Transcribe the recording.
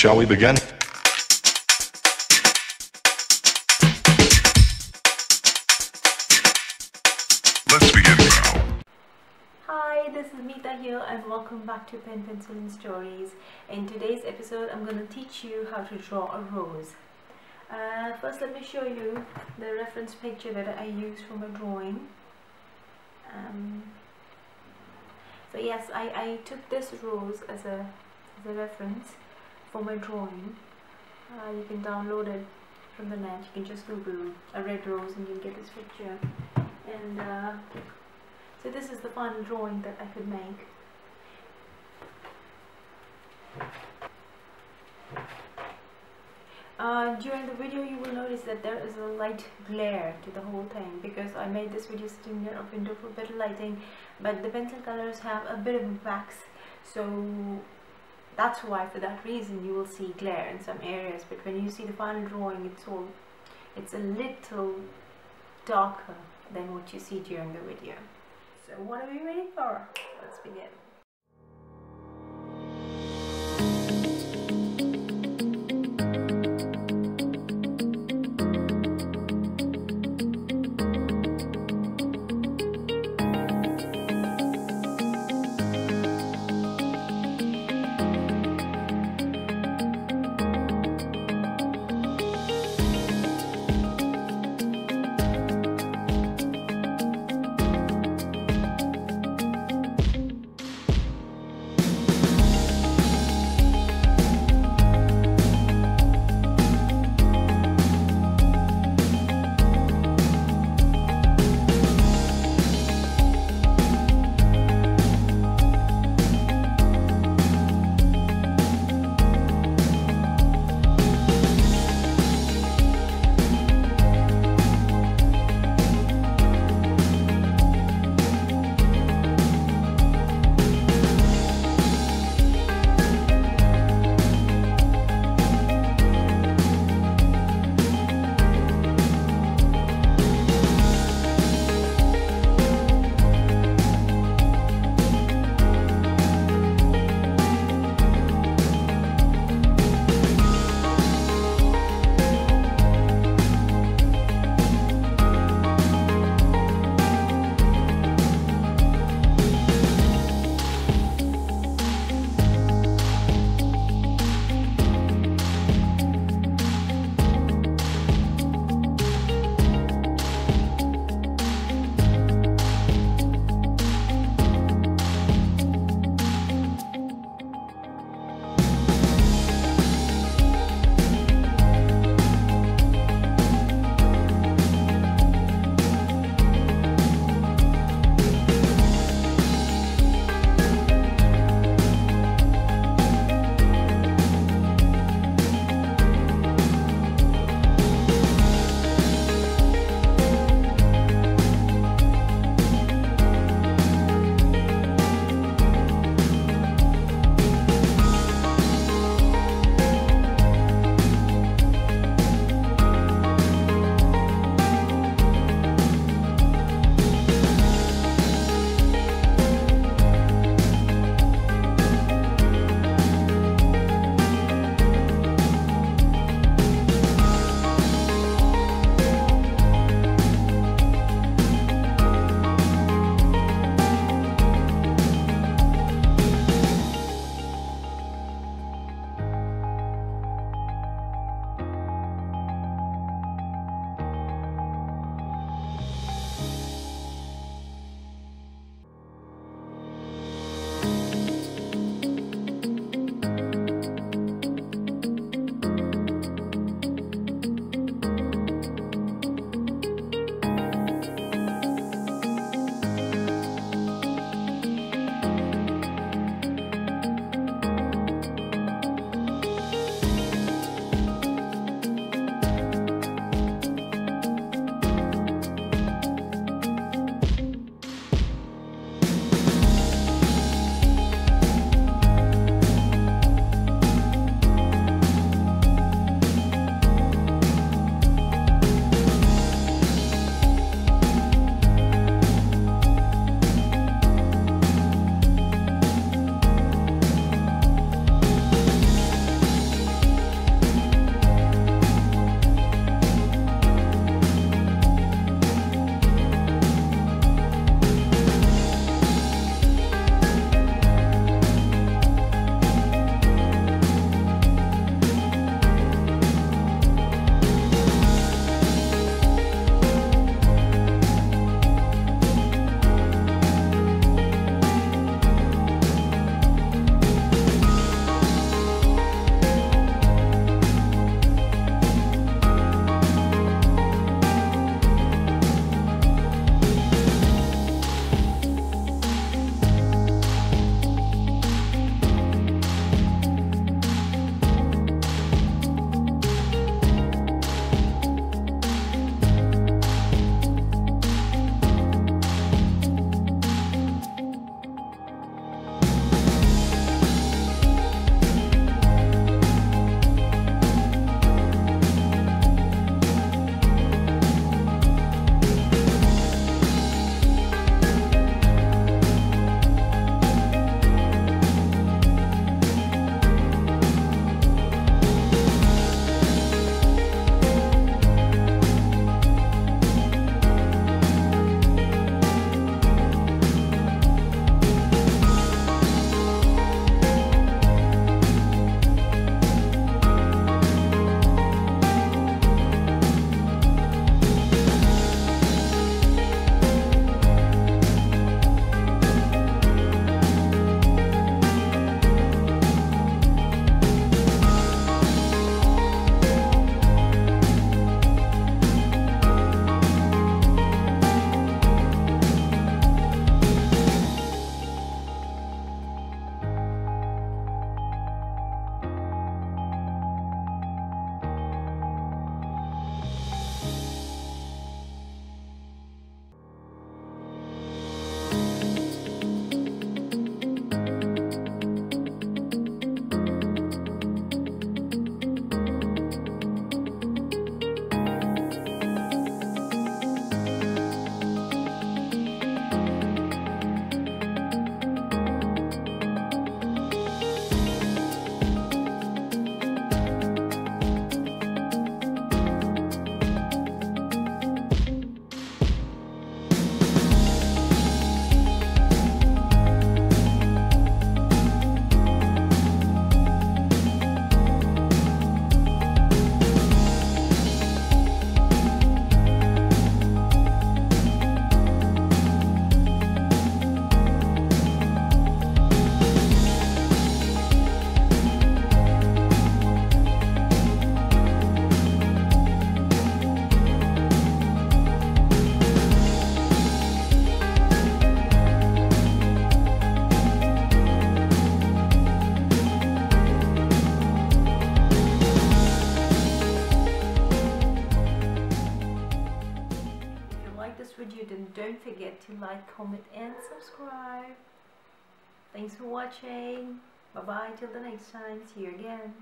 Shall we begin? Let's begin now. Hi, this is Meeta here and welcome back to Pen, Pencil and Stories. In today's episode, I'm going to teach you how to draw a rose. First, let me show you the reference picture that I used for my drawing. So yes, I took this rose as a reference for my drawing. You can download it from the net. You can just Google a red rose and you'll get this picture. And so this is the final drawing that I could make. During the video you will notice that there is a light glare to the whole thing because I made this video sitting near a window for better lighting, but the pencil colors have a bit of wax, so that's why, for that reason, you will see glare in some areas. But when you see the final drawing, it's a little darker than what you see during the video. So what are we waiting for? Let's begin. this video, then don't forget to like, comment and subscribe. Thanks for watching. Bye bye till the next time. See you again.